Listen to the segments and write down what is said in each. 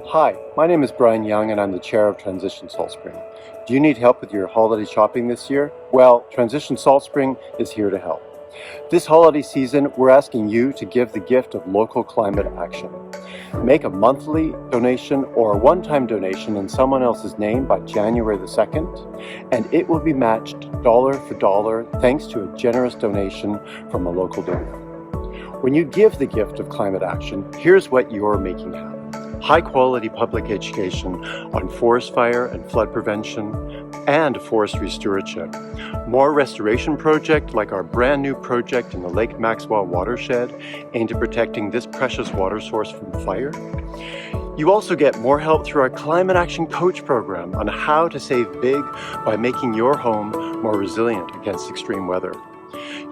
Hi, my name is Brian Young and I'm the chair of Transition Salt Spring. Do you need help with your holiday shopping this year? Well, Transition Salt Spring is here to help. This holiday season, we're asking you to give the gift of local climate action. Make a monthly donation or a one-time donation in someone else's name by January the 2nd, and it will be matched dollar for dollar thanks to a generous donation from a local donor. When you give the gift of climate action, here's what you're making happen. High-quality public education on forest fire and flood prevention and forestry stewardship. More restoration projects like our brand new project in the Lake Maxwell watershed aimed at protecting this precious water source from fire. You also get more help through our Climate Action Coach program on how to save big by making your home more resilient against extreme weather.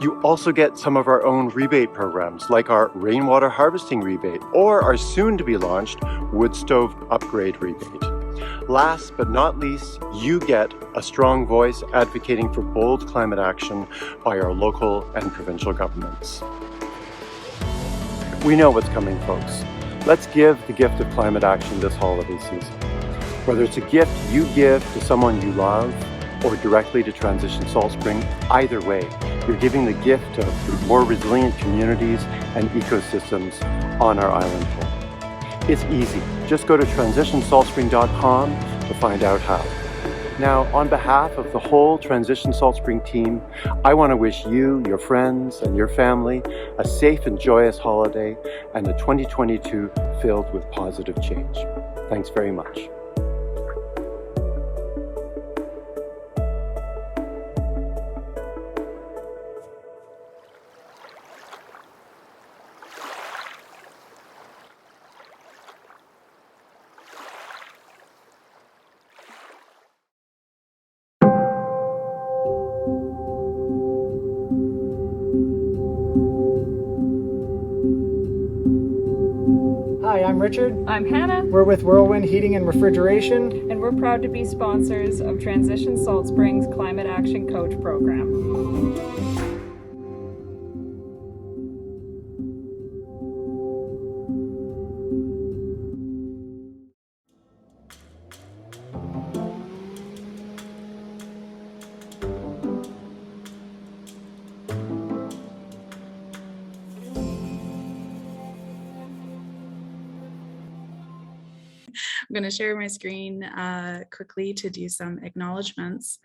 You also get some of our own rebate programs like our rainwater harvesting rebate or our soon-to-be-launched wood stove upgrade rebate. Last but not least, you get a strong voice advocating for bold climate action by our local and provincial governments. We know what's coming, folks. Let's give the gift of climate action this holiday season. Whether it's a gift you give to someone you love or directly to Transition Salt Spring, either way, you're giving the gift of more resilient communities and ecosystems on our island home. It's easy. Just go to transitionsaltspring.com to find out how. Now, on behalf of the whole Transition Salt Spring team, I want to wish you, your friends, and your family a safe and joyous holiday and a 2022 filled with positive change. Thanks very much. Hi, I'm Richard. I'm Hannah. We're with Whirlwind Heating and Refrigeration. And we're proud to be sponsors of Transition Salt Springs Climate Action Coach program. I'm going to share my screen quickly to do some acknowledgements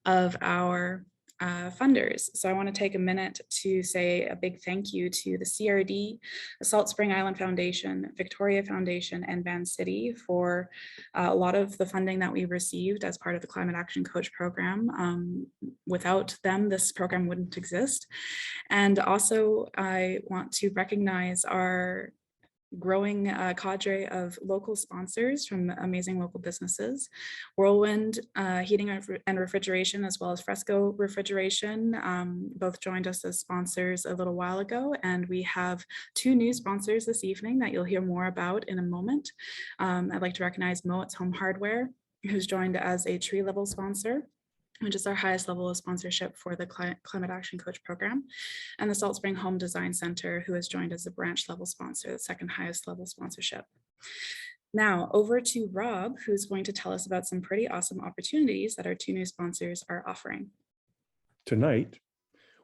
of our funders. So I want to take a minute to say a big thank you to the CRD, the Salt Spring Island Foundation, Victoria Foundation, and Van City for a lot of the funding that we received as part of the Climate Action Coach program. Without them, this program wouldn't exist. And also, I want to recognize our growing cadre of local sponsors from amazing local businesses. Whirlwind Heating and Refrigeration, as well as Fresco Refrigeration, both joined us as sponsors a little while ago, and we have two new sponsors this evening that you'll hear more about in a moment. I'd like to recognize Moat's Home Hardware, who's joined as a tree level sponsor, which is our highest level of sponsorship for the Climate Action Coach program, and the Salt Spring Home Design Center, who has joined as a branch level sponsor, the second highest level sponsorship. Now over to Rob, who's going to tell us about some pretty awesome opportunities that our two new sponsors are offering. Tonight,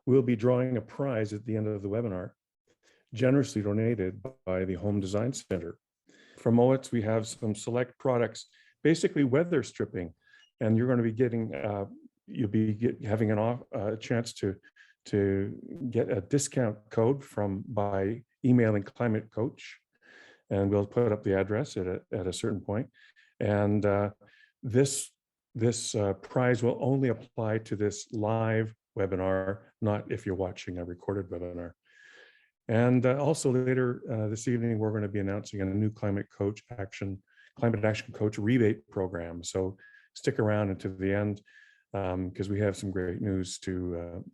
we'll be drawing a prize at the end of the webinar, generously donated by the Home Design Center. From Moat's, we have some select products, basically weather stripping, and you're going to be getting you'll be having a chance to get a discount code by emailing Climate Coach, and we'll put up the address at a certain point. And this prize will only apply to this live webinar, not if you're watching a recorded webinar. And also later this evening, we're going to be announcing a new Climate Action Coach rebate program. So stick around until the end, because we have some great news to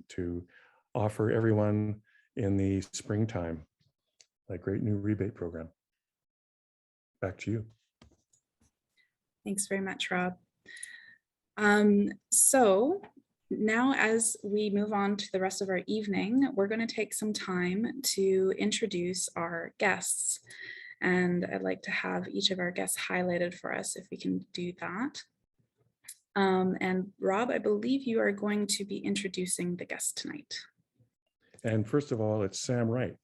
offer everyone in the springtime, a great new rebate program. Back to you. Thanks very much, Rob. So now as we move on to the rest of our evening, we're going to take some time to introduce our guests. And I'd like to have each of our guests highlighted for us if we can do that. And Rob, I believe you are going to be introducing the guest tonight. And first of all, it's Sam Wright.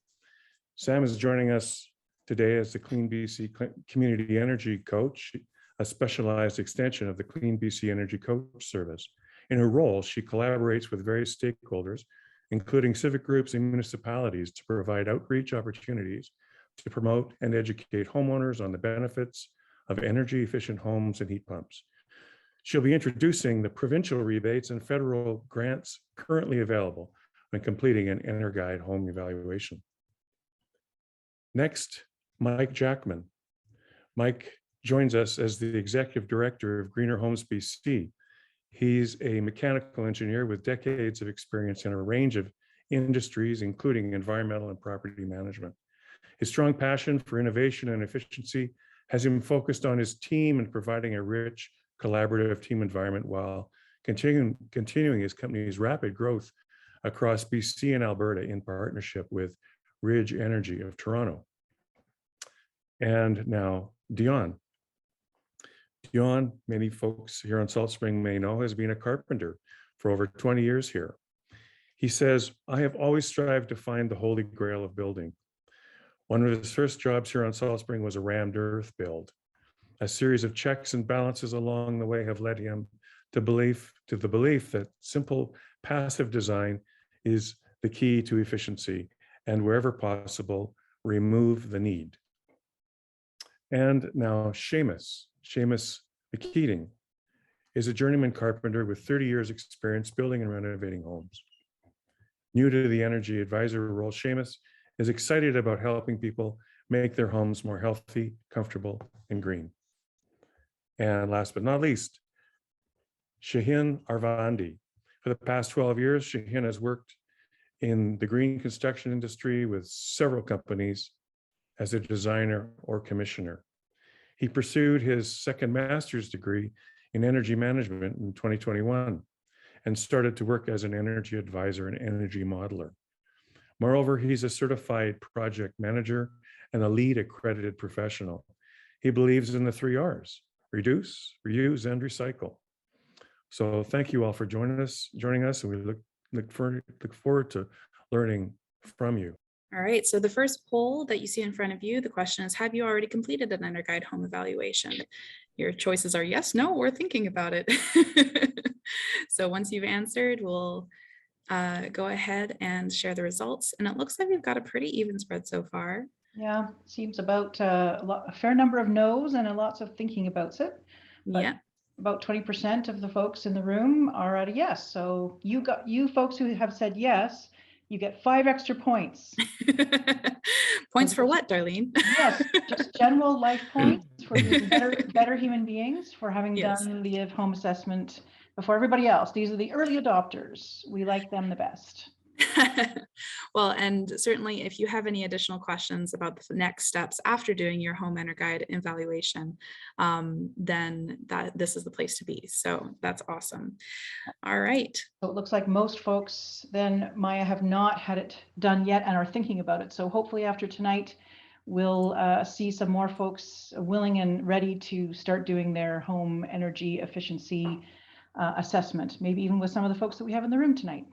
Sam is joining us today as the Clean BC Community Energy Coach, a specialized extension of the Clean BC Energy Coach service. In her role, she collaborates with various stakeholders, including civic groups and municipalities, to provide outreach opportunities to promote and educate homeowners on the benefits of energy-efficient homes and heat pumps. She'll be introducing the provincial rebates and federal grants currently available when completing an EnerGuide home evaluation. Next, Mike Jackman. Mike joins us as the Executive Director of Greener Homes BC. He's a mechanical engineer with decades of experience in a range of industries, including environmental and property management. His strong passion for innovation and efficiency has him focused on his team and providing a rich, collaborative team environment while continuing his company's rapid growth across BC and Alberta in partnership with Ridge Energy of Toronto. And now Dion. Dion, many folks here on Salt Spring may know, has been a carpenter for over 20 years here. He says, "I have always strived to find the holy grail of building. One of his first jobs here on Salt Spring was a rammed earth build. A series of checks and balances along the way have led him to the belief that simple passive design is the key to efficiency, and wherever possible, remove the need." And now Seamus McKeating is a journeyman carpenter with 30 years experience building and renovating homes. New to the energy advisor role, Seamus is excited about helping people make their homes more healthy, comfortable, and green. And last but not least, Shahin Arvandi. For the past 12 years, Shahin has worked in the green construction industry with several companies as a designer or commissioner. He pursued his second master's degree in energy management in 2021 and started to work as an energy advisor and energy modeler. Moreover, he's a certified project manager and a LEED accredited professional. He believes in the 3 R's: reduce, reuse, and recycle. So thank you all for joining us, and we look forward to learning from you. All right, so the first poll that you see in front of you, the question is, have you already completed an EnerGuide home evaluation? Your choices are yes, no, or thinking about it. So once you've answered, we'll go ahead and share the results. And it looks like we've got a pretty even spread so far. Yeah, seems about a fair number of no's and lots of thinking about it. But yeah. About 20% of the folks in the room are at a yes. So you folks who have said yes, you get 5 extra points. Points for what, Darlene? Yes, just general life points for being better human beings, for having done the home assessment before everybody else. These are the early adopters. We like them the best. Well, and certainly if you have any additional questions about the next steps after doing your home EnerGuide evaluation, then this is the place to be. So that's awesome. All right. So it looks like most folks then, Maya, have not had it done yet and are thinking about it. So hopefully after tonight, we'll see some more folks willing and ready to start doing their home energy efficiency assessment, maybe even with some of the folks that we have in the room tonight.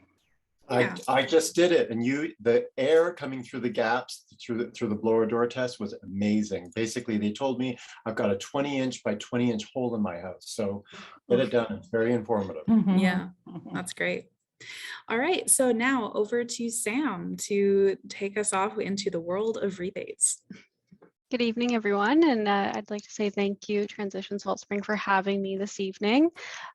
Yeah. I just did it, and the air coming through the gaps through the blower door test was amazing. Basically, they told me I've got a 20-inch by 20-inch hole in my house, so get it done. It's very informative. Yeah, that's great. All right, so now over to Sam to take us off into the world of rebates. Good evening, everyone, and I'd like to say thank you, Transition Salt Spring, for having me this evening.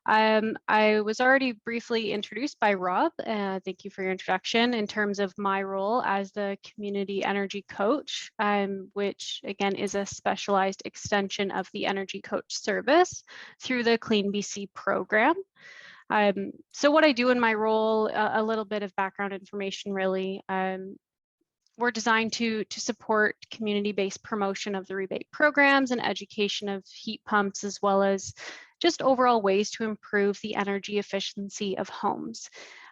I was already briefly introduced by Rob. Thank you for your introduction in terms of my role as the Community Energy Coach, which again is a specialized extension of the Energy Coach service through the Clean BC program. So what I do in my role, a little bit of background information really. We're designed to support community-based promotion of the rebate programs and education of heat pumps, as well as just overall ways to improve the energy efficiency of homes.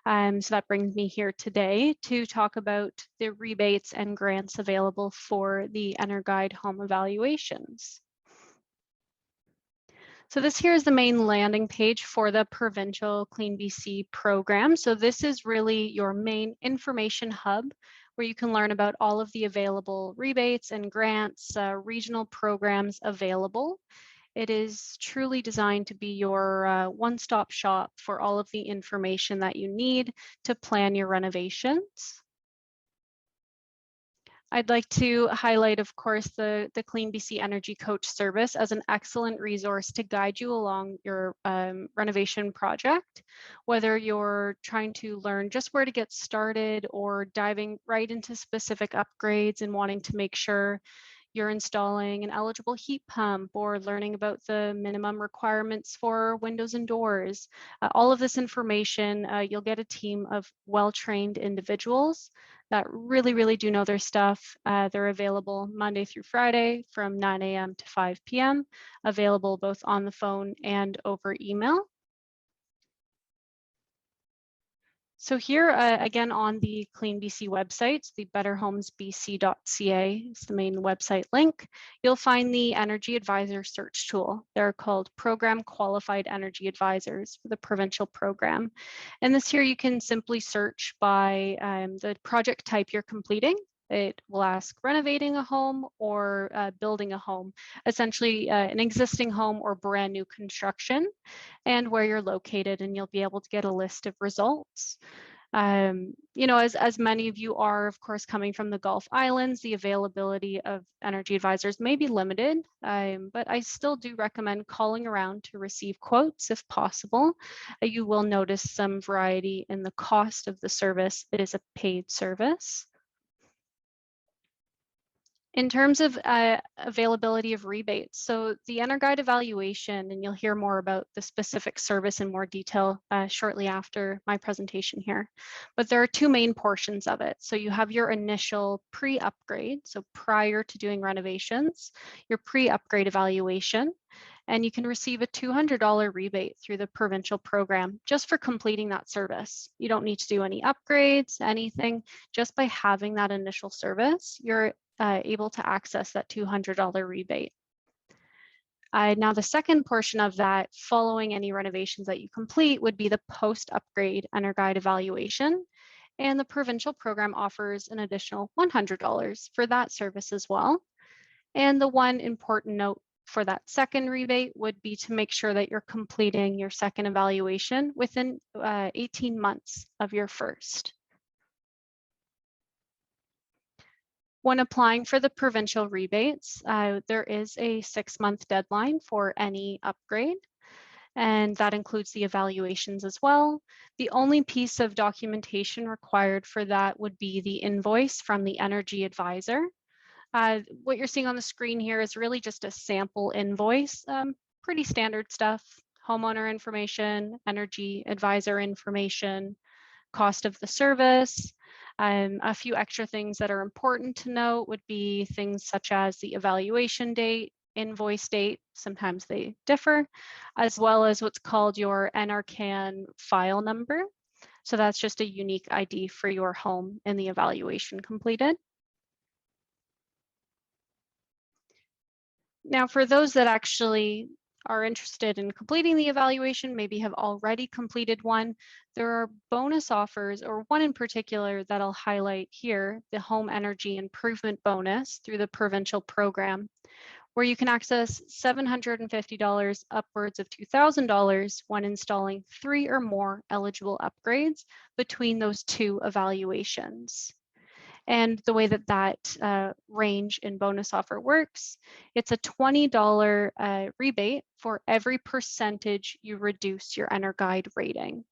So that brings me here today to talk about the rebates and grants available for the EnerGuide home evaluations. So this here is the main landing page for the provincial Clean BC program. So this is really your main information hub where you can learn about all of the available rebates and grants, regional programs available. It is truly designed to be your one-stop shop for all of the information that you need to plan your renovations. I'd like to highlight, of course, the Clean BC Energy Coach service as an excellent resource to guide you along your renovation project, whether you're trying to learn just where to get started or diving right into specific upgrades and wanting to make sure you're installing an eligible heat pump or learning about the minimum requirements for windows and doors. All of this information, you'll get a team of well-trained individuals that really do know their stuff. They're available Monday through Friday from 9 a.m. to 5 p.m., available both on the phone and over email. So here, again, on the Clean BC website, the betterhomesbc.ca is the main website link. You'll find the Energy Advisor search tool. They're called Program Qualified Energy Advisors for the provincial program. And this here, you can simply search by the project type you're completing. It will ask renovating a home or building a home, essentially an existing home or brand new construction, and where you're located, and you'll be able to get a list of results. You know, as many of you are, of course, coming from the Gulf Islands, the availability of energy advisors may be limited, but I still do recommend calling around to receive quotes if possible. You will notice some variety in the cost of the service. It is a paid service. In terms of availability of rebates, so the EnerGuide evaluation, and you'll hear more about the specific service in more detail shortly after my presentation here, but there are two main portions of it. So you have your initial pre-upgrade, so prior to doing renovations, your pre-upgrade evaluation, and you can receive a $200 rebate through the provincial program just for completing that service. You don't need to do any upgrades, anything, just by having that initial service, you're able to access that $200 rebate. Now, the second portion of that, following any renovations that you complete, would be the post-upgrade EnerGuide evaluation. And the provincial program offers an additional $100 for that service as well. And the one important note for that second rebate would be to make sure that you're completing your second evaluation within 18 months of your first. When applying for the provincial rebates, there is a 6-month deadline for any upgrade, and that includes the evaluations as well. The only piece of documentation required for that would be the invoice from the energy advisor. What you're seeing on the screen here is really just a sample invoice, pretty standard stuff, homeowner information, energy advisor information, cost of the service. A few extra things that are important to note would be things such as the evaluation date, invoice date, sometimes they differ, as well as what's called your NRCan file number. So that's just a unique ID for your home in the evaluation completed. Now, for those that actually are interested in completing the evaluation, maybe have already completed one, there are bonus offers, or one in particular that I'll highlight here, the Home Energy Improvement Bonus through the provincial program, where you can access $750 upwards of $2,000 when installing 3 or more eligible upgrades between those 2 evaluations. And the way that range in bonus offer works, it's a $20 rebate for every percentage you reduce your EnerGuide rating.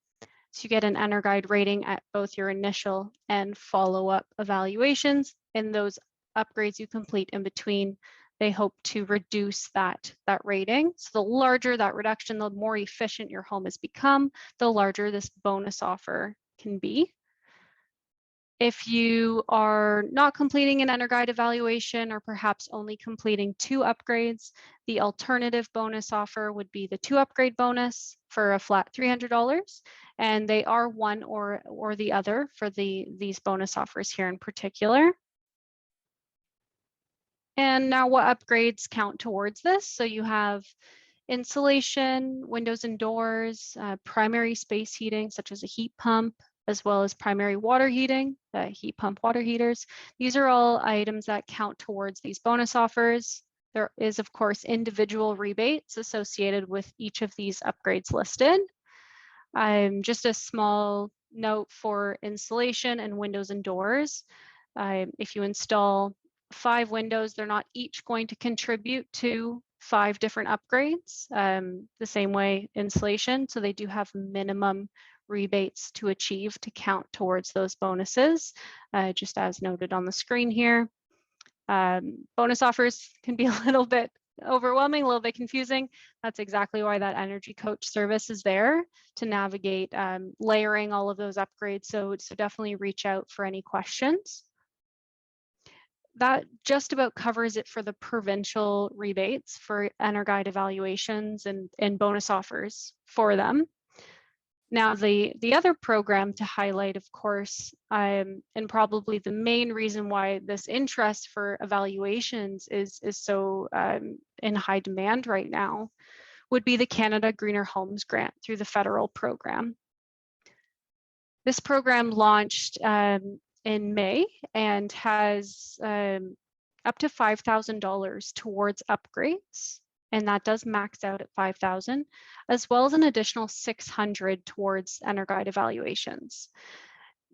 So you get an EnerGuide rating at both your initial and follow-up evaluations, and those upgrades you complete in between, they hope to reduce that rating. So the larger that reduction, the more efficient your home has become, the larger this bonus offer can be. If you are not completing an Enter Guide evaluation or perhaps only completing 2 upgrades, the alternative bonus offer would be the 2 upgrade bonus for a flat $300. And they are one or the other for these bonus offers here in particular. And now what upgrades count towards this? So you have insulation, windows and doors, primary space heating, such as a heat pump, as well as primary water heating, heat pump water heaters. These are all items that count towards these bonus offers. There is, of course, individual rebates associated with each of these upgrades listed. Just a small note for insulation and windows and doors. If you install 5 windows, they're not each going to contribute to 5 different upgrades, the same way insulation. So they do have minimum rebates to achieve to count towards those bonuses, just as noted on the screen here. Bonus offers can be a little bit overwhelming, a little bit confusing. That's exactly why that energy coach service is there to navigate layering all of those upgrades. So definitely reach out for any questions. That just about covers it for the provincial rebates for Enter Guide evaluations and bonus offers for them. Now, the other program to highlight, of course, and probably the main reason why this interest for evaluations is so in high demand right now, would be the Canada Greener Homes Grant through the federal program. This program launched in May and has up to $5,000 towards upgrades, and that does max out at $5,000, as well as an additional $600 towards Enter Guide evaluations.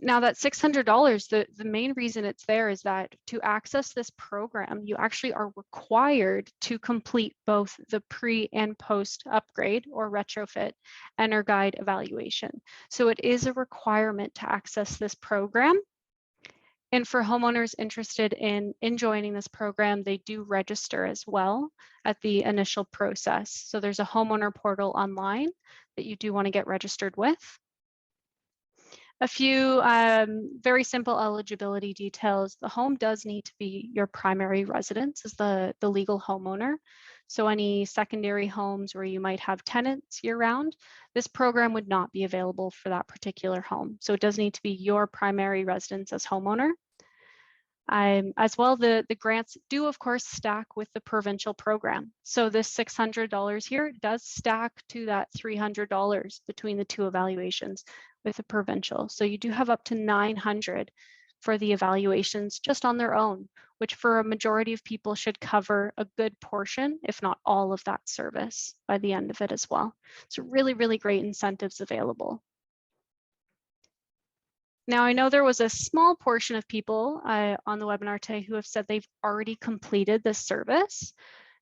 Now that $600, the main reason it's there is that to access this program, you actually are required to complete both the pre and post upgrade or retrofit Enter Guide evaluation. So it is a requirement to access this program. And for homeowners interested in joining this program, they do register as well at the initial process. So there's a homeowner portal online that you do want to get registered with. A few very simple eligibility details. The home does need to be your primary residence as the legal homeowner. So any secondary homes where you might have tenants year-round, this program would not be available for that particular home. So it does need to be your primary residence as homeowner. As well, the grants do, of course, stack with the provincial program. So this $600 here does stack to that $300 between the 2 evaluations with the provincial. So you do have up to $900 for the evaluations just on their own, which for a majority of people should cover a good portion, if not all of that service by the end of it as well. So really, really great incentives available. Now, I know there was a small portion of people on the webinar today who have said they've already completed this service.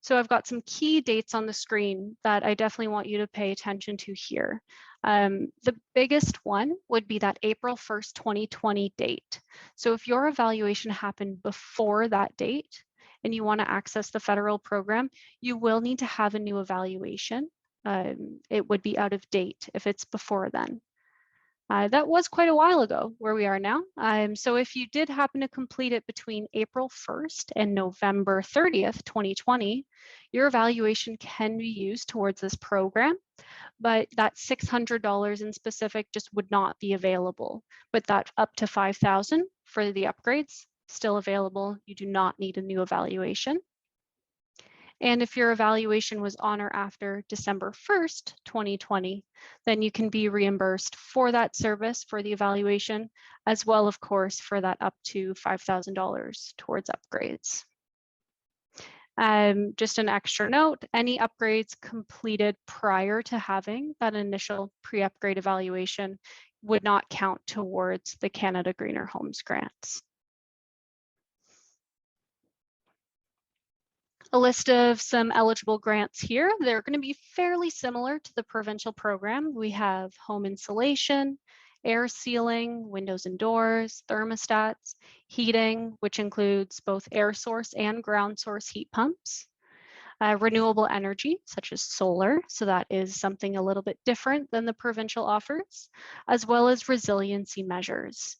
So I've got some key dates on the screen that I definitely want you to pay attention to here. The biggest one would be that April 1st, 2020 date. So if your evaluation happened before that date and you want to access the federal program, you will need to have a new evaluation. It would be out of date if it's before then. That was quite a while ago where we are now. So if you did happen to complete it between April 1st and November 30th, 2020, your evaluation can be used towards this program, but that $600 in specific just would not be available. But that up to $5,000 for the upgrades, still available. You do not need a new evaluation. And if your evaluation was on or after December 1st, 2020, then you can be reimbursed for that service for the evaluation, as well, of course, for that up to $5,000 towards upgrades. Just an extra note, any upgrades completed prior to having that initial pre-upgrade evaluation would not count towards the Canada Greener Homes Grants. A list of some eligible grants here. They're going to be fairly similar to the provincial program. We have home insulation, air sealing, windows and doors, thermostats, heating, which includes both air source and ground source heat pumps, renewable energy, such as solar. So that is something a little bit different than the provincial offers, as well as resiliency measures.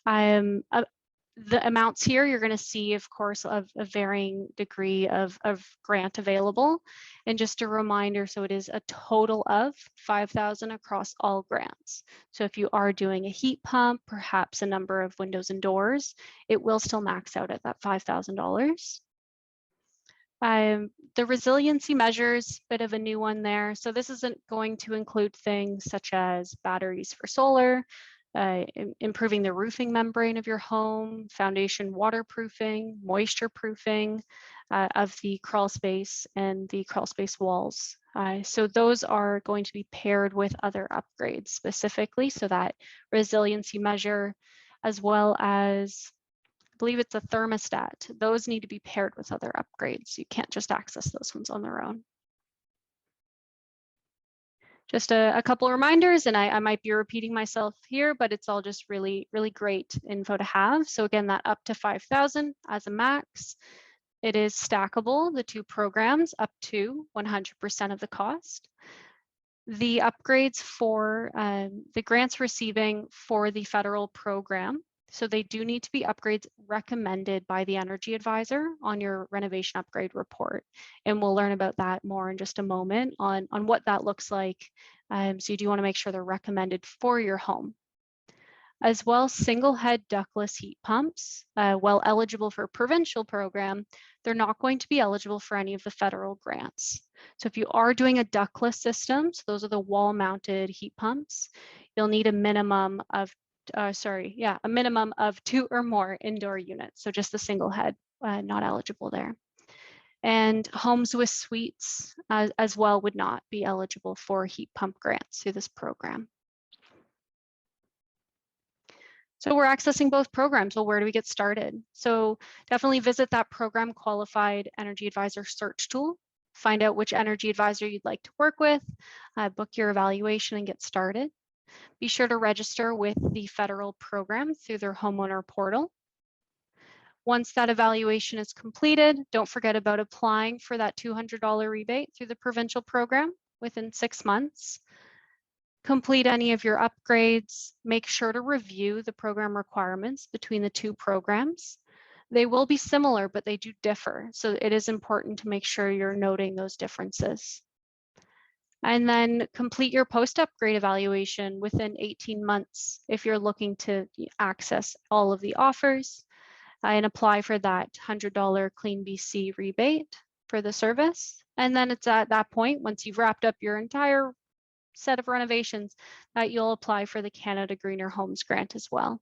The amounts here, you're going to see, of course, of a varying degree of grant available. And just a reminder, so it is a total of $5,000 across all grants. So if you are doing a heat pump, perhaps a number of windows and doors, it will still max out at that $5,000. The resiliency measures, bit of a new one there. So this isn't going to include things such as batteries for solar, improving the roofing membrane of your home, foundation waterproofing, moisture proofing of the crawl space and the crawl space walls. So those are going to be paired with other upgrades specifically. So that resiliency measure, as well as, I believe it's a thermostat, those need to be paired with other upgrades. You can't just access those ones on their own. Just a couple of reminders, and I might be repeating myself here, but it's all just really, really great info to have. So again, that up to 5,000 as a max. It is stackable, the two programs, up to 100% of the cost. The upgrades for the grants receiving for the federal program, so they do need to be upgrades recommended by the energy advisor on your renovation upgrade report. And we'll learn about that more in just a moment on what that looks like. So you do want to make sure they're recommended for your home. As well, single head ductless heat pumps, while eligible for provincial program, they're not going to be eligible for any of the federal grants. So if you are doing a ductless system, so those are the wall mounted heat pumps, you'll need a minimum of a minimum of 2 or more indoor units. So just the single head, not eligible there. And homes with suites as well would not be eligible for heat pump grants through this program. So we're accessing both programs. Well, where do we get started? So definitely visit that program qualified energy advisor search tool, find out which energy advisor you'd like to work with, book your evaluation and get started. Be sure to register with the federal program through their homeowner portal. Once that evaluation is completed, don't forget about applying for that $200 rebate through the provincial program within 6 months. Complete any of your upgrades. Make sure to review the program requirements between the two programs. They will be similar, but they do differ. So it is important to make sure you're noting those differences. And then complete your post-upgrade evaluation within 18 months if you're looking to access all of the offers, and apply for that $100 Clean BC rebate for the service. And then it's at that point, once you've wrapped up your entire set of renovations, that you'll apply for the Canada Greener Homes Grant as well.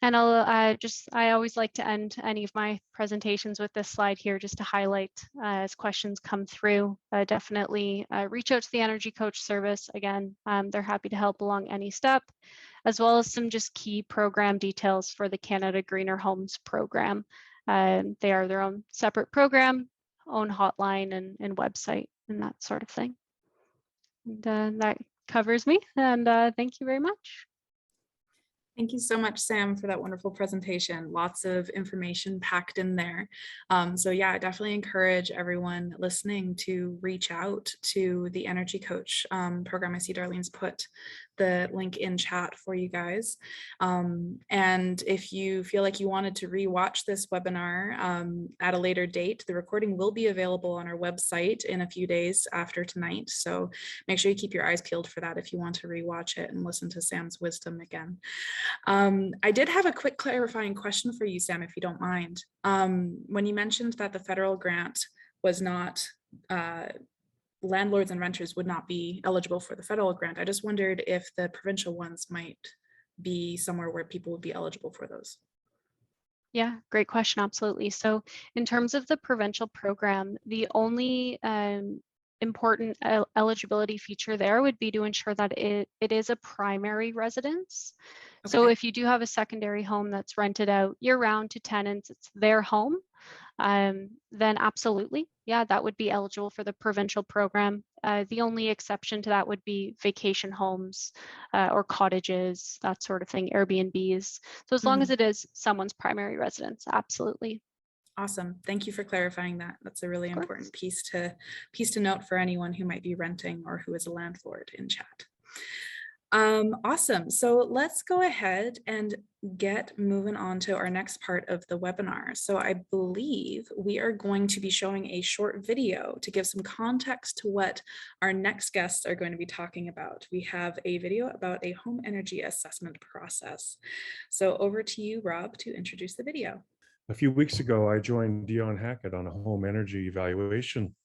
And I always like to end any of my presentations with this slide here just to highlight as questions come through. Definitely reach out to the Energy Coach service. Again, they're happy to help along any step, as well as some just key program details for the Canada Greener Homes program. They are their own separate program, own hotline and website and that sort of thing. And that covers me, and thank you very much. Thank you so much, Sam, for that wonderful presentation. Lots of information packed in there. So yeah, I definitely encourage everyone listening to reach out to the Energy Coach program. I see Darlene's put the link in chat for you guys. And if you feel like you wanted to rewatch this webinar at a later date, the recording will be available on our website in a few days after tonight. So make sure you keep your eyes peeled for that if you want to rewatch it and listen to Sam's wisdom again. I did have a quick clarifying question for you, Sam, if you don't mind. When you mentioned that the federal grant was not, landlords and renters would not be eligible for the federal grant, I just wondered if the provincial ones might be somewhere where people would be eligible for those. Yeah, great question, absolutely. So in terms of the provincial program, the only important eligibility feature there would be to ensure that it is a primary residence. Okay. So if you do have a secondary home that's rented out year-round to tenants, it's their home, then absolutely, yeah, that would be eligible for the provincial program. The only exception to that would be vacation homes or cottages, that sort of thing, Airbnbs. So as long as it is someone's primary residence, absolutely. Awesome. Thank you for clarifying that. That's a really important piece to note for anyone who might be renting or who is a landlord in chat. Awesome. So let's go ahead and get moving on to our next part of the webinar. So I believe we are going to be showing a short video to give some context to what our next guests are going to be talking about. We have a video about a home energy assessment process. So over to you, Rob, to introduce the video. A few weeks ago, I joined Dion Hackett on a home energy evaluation.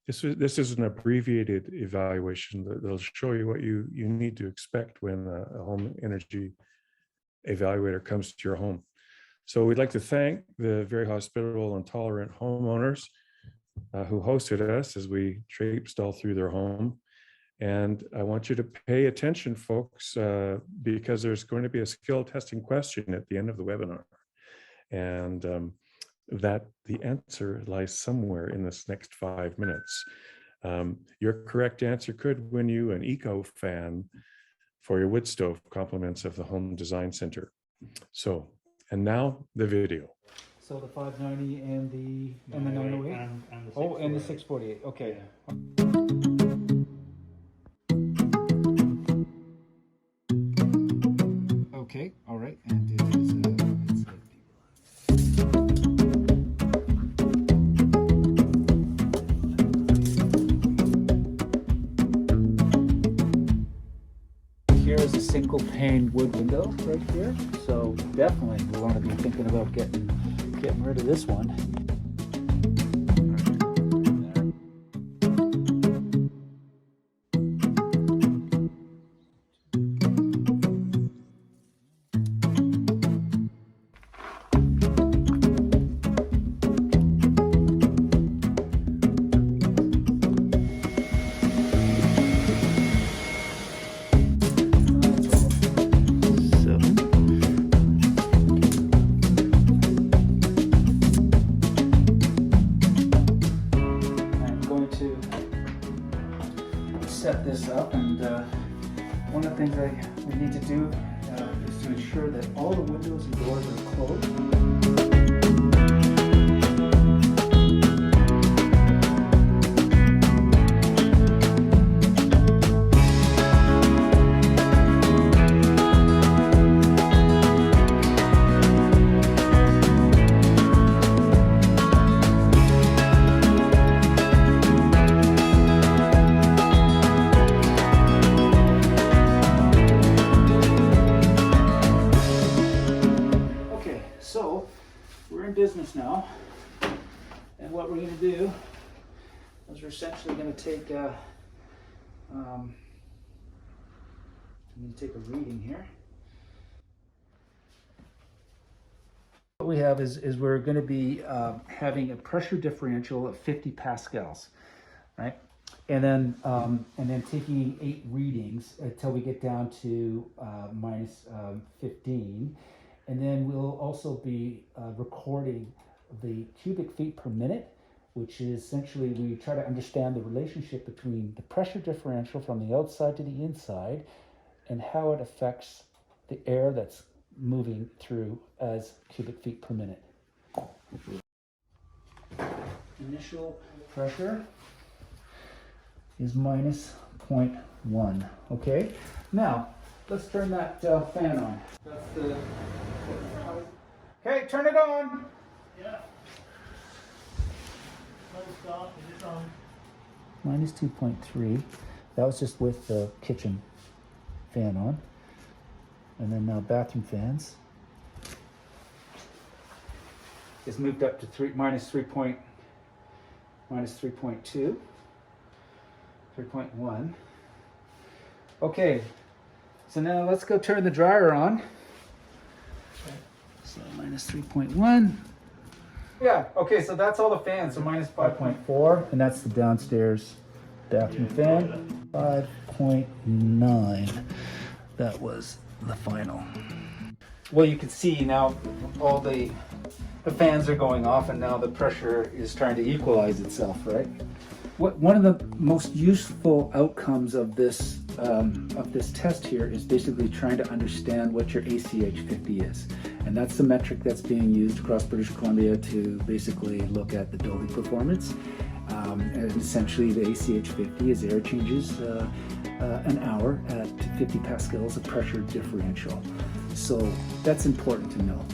This is an abbreviated evaluation that'll show you what you need to expect when a home energy evaluator comes to your home. So we'd like to thank the very hospitable and tolerant homeowners who hosted us as we traipsed all through their home. And I want you to pay attention, folks, because there's going to be a skill testing question at the end of the webinar. And that the answer lies somewhere in this next 5 minutes. Your correct answer could win you an eco fan for your wood stove, compliments of the Home Design Center. So, and now the video. So the 590 and the 908? And the And the 648, okay. Okay, all right, and it is, here is a single pane wood window right here, so definitely we want to be thinking about getting rid of this one. Set this up, and one of the things we need to do is to ensure that all the windows and doors are closed. Business now, and what we're going to do is we're essentially going to take I'm going to take a reading here. What we have is we're going to be having a pressure differential of 50 pascals, right? And then taking 8 readings until we get down to minus 15. And then we'll also be recording the cubic feet per minute, which is essentially we try to understand the relationship between the pressure differential from the outside to the inside and how it affects the air that's moving through as cubic feet per minute. Initial pressure is minus 0.1, okay? Now, let's turn that fan on. That's the... Okay, turn it on. Yeah. Stop. Is it on? Minus 2.3. That was just with the kitchen fan on. And then now bathroom fans. It's moved up to minus 3.2. 3.1. Okay. So now let's go turn the dryer on. So minus 3.1. Yeah, okay, so that's all the fans. So minus 5.4, and that's the downstairs bathroom fan. 5.9. That was the final. Well, you can see now all the fans are going off, and now the pressure is trying to equalize itself, right? One of the most useful outcomes of this test here is basically trying to understand what your ACH50 is. And that's the metric that's being used across British Columbia to basically look at the building performance. And essentially the ACH50 is air changes an hour at 50 pascals of pressure differential. So that's important to know.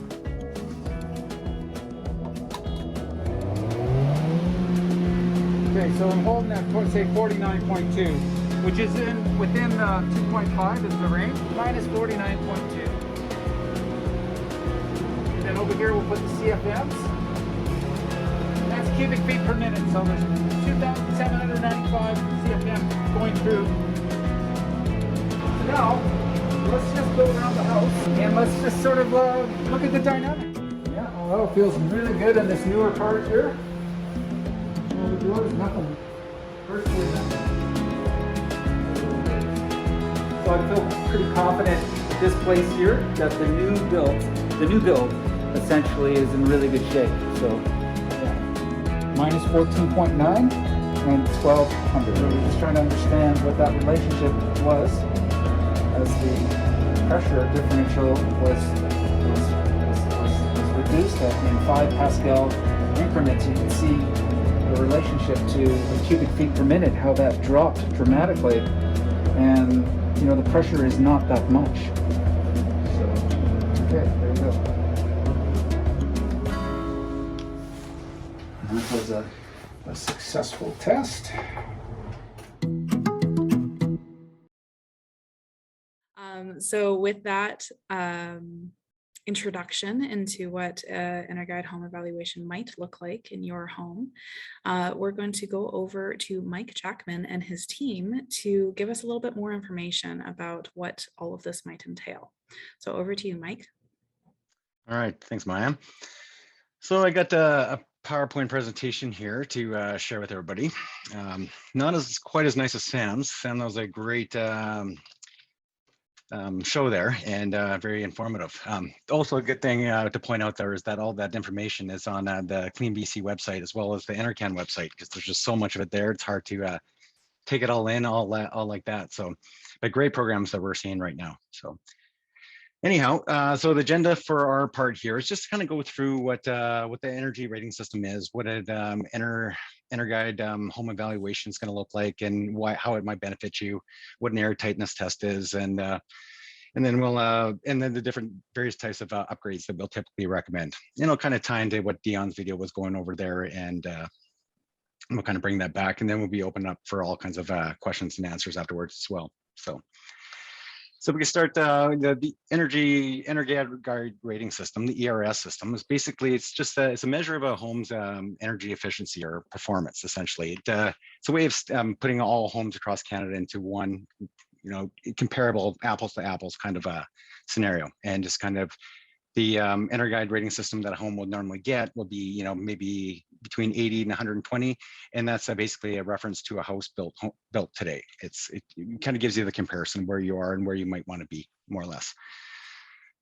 Okay, so I'm holding at, say, 49.2, which is within 2.5 is the range, minus 49.2. And then over here we'll put the CFMs. That's cubic feet per minute, so there's 2,795 CFM going through. So now, let's just go around the house and let's just sort of look at the dynamic. Yeah, well, it feels really good in this newer part here. The door is nothing, virtually nothing. So I feel pretty confident at this place here that the new build essentially is in really good shape. So yeah, minus 14.9 and 1200. We're just trying to understand what that relationship was as the pressure differential was reduced in 5 Pascal increments. You can see the relationship to the cubic feet per minute, how that dropped dramatically, and you know the pressure is not that much. So okay, there you go. And that was a successful test. So with that introduction into what InterGuide home evaluation might look like in your home, we're going to go over to Mike Jackman and his team to give us a little bit more information about what all of this might entail. So over to you, Mike. All right, thanks, Maya. So I got a PowerPoint presentation here to share with everybody. Not as quite as nice as Sam's. Sam was a great show there and very informative. Also a good thing to point out there is that all that information is on the Clean BC website as well as the Intercan website, because there's just so much of it there. It's hard to take it all in, all like that. So, but great programs that we're seeing right now. So anyhow, so the agenda for our part here is just kind of go through what the energy rating system is, what it InterGuide home evaluation is going to look like, and how it might benefit you, what an air tightness test is, and then we'll and then the different various types of upgrades that we'll typically recommend. And it'll kind of tie into what Dion's video was going over there, and we'll kind of bring that back, and then we'll be open up for all kinds of questions and answers afterwards as well. So we can start the InterGuide rating system, the ERS system. Is basically it's a measure of a home's energy efficiency or performance. Essentially, it's a way of putting all homes across Canada into one, comparable apples to apples kind of a scenario, and just kind of the InterGuide rating system that a home would normally get will be, maybe between 80 and 120, and that's basically a reference to a house built today. It kind of gives you the comparison where you are and where you might want to be, more or less.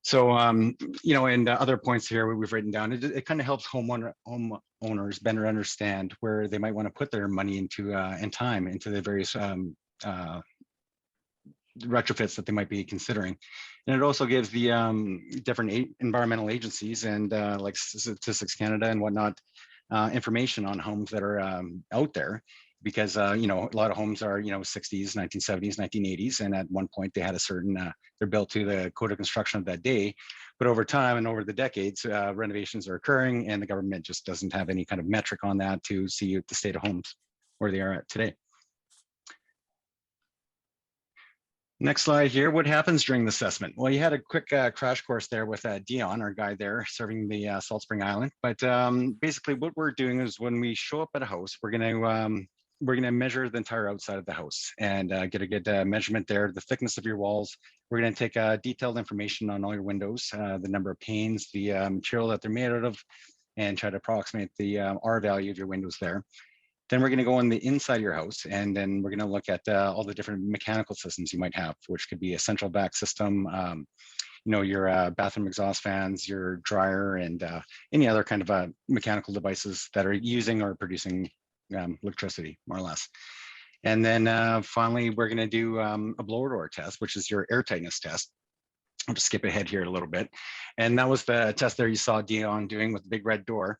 So, and other points here we've written down. It kind of helps homeowners better understand where they might want to put their money into and time into the various retrofits that they might be considering. And it also gives the different environmental agencies and like Statistics Canada and whatnot information on homes that are out there, because a lot of homes are 60s, 1970s, 1980s, and at one point they had a certain they're built to the code of construction of that day, but over time and over the decades renovations are occurring, and the government just doesn't have any kind of metric on that to see the state of homes where they are at today. Next slide here. What happens during the assessment? Well, you had a quick crash course there with Dion, our guy there serving the Salt Spring Island. But basically, what we're doing is when we show up at a house, we're going to measure the entire outside of the house and get a good measurement there, the thickness of your walls. We're going to take detailed information on all your windows, the number of panes, the material that they're made out of, and try to approximate the R value of your windows there. Then we're going to go on the inside of your house, and then we're going to look at all the different mechanical systems you might have, which could be a central vac system, your bathroom exhaust fans, your dryer, and any other kind of mechanical devices that are using or producing electricity, more or less. And then finally, we're going to do a blower door test, which is your air tightness test. I'll just skip ahead here a little bit. And that was the test there you saw Dion doing with the big red door.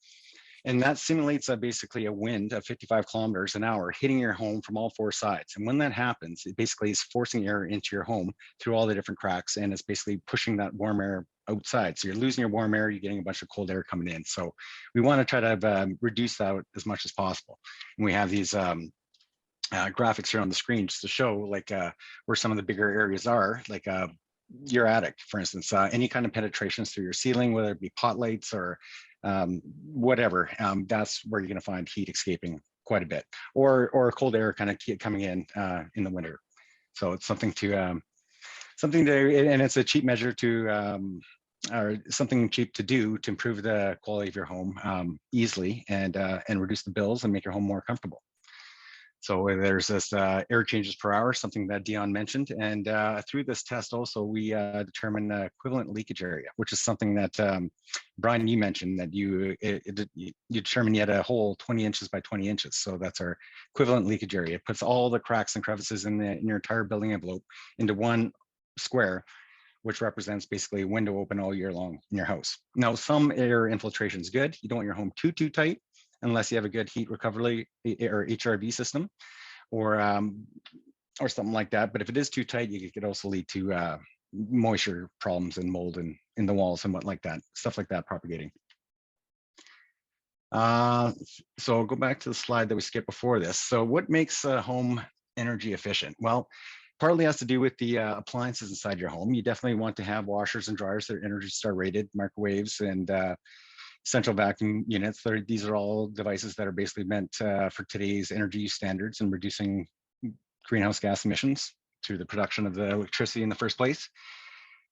And that simulates basically a wind of 55 kilometers an hour hitting your home from all four sides. And when that happens, it basically is forcing air into your home through all the different cracks, and it's basically pushing that warm air outside. So you're losing your warm air, you're getting a bunch of cold air coming in. So we want to try to reduce that as much as possible. And we have these graphics here on the screen just to show like where some of the bigger areas are, like your attic, for instance, any kind of penetrations through your ceiling, whether it be pot lights or whatever, that's where you're going to find heat escaping quite a bit, or cold air kind of coming in the winter. So it's something to, and it's a cheap measure to, or something cheap to do to improve the quality of your home easily and reduce the bills and make your home more comfortable. So there's this air changes per hour, something that Dion mentioned. And through this test also, we determine the equivalent leakage area, which is something that, Brian, you mentioned that you determined you had a hole 20 inches by 20 inches. So that's our equivalent leakage area. It puts all the cracks and crevices in your entire building envelope into one square, which represents basically a window open all year long in your house. Now, some air infiltration is good. You don't want your home too tight, unless you have a good heat recovery or HRV system or something like that. But if it is too tight, it could also lead to moisture problems and mold in the walls and what like that, stuff like that propagating. So I'll go back to the slide that we skipped before this. So what makes a home energy efficient? Well, partly has to do with the appliances inside your home. You definitely want to have washers and dryers that are Energy Star rated, microwaves, and central vacuum units. These are all devices that are basically meant for today's energy use standards and reducing greenhouse gas emissions through the production of the electricity in the first place.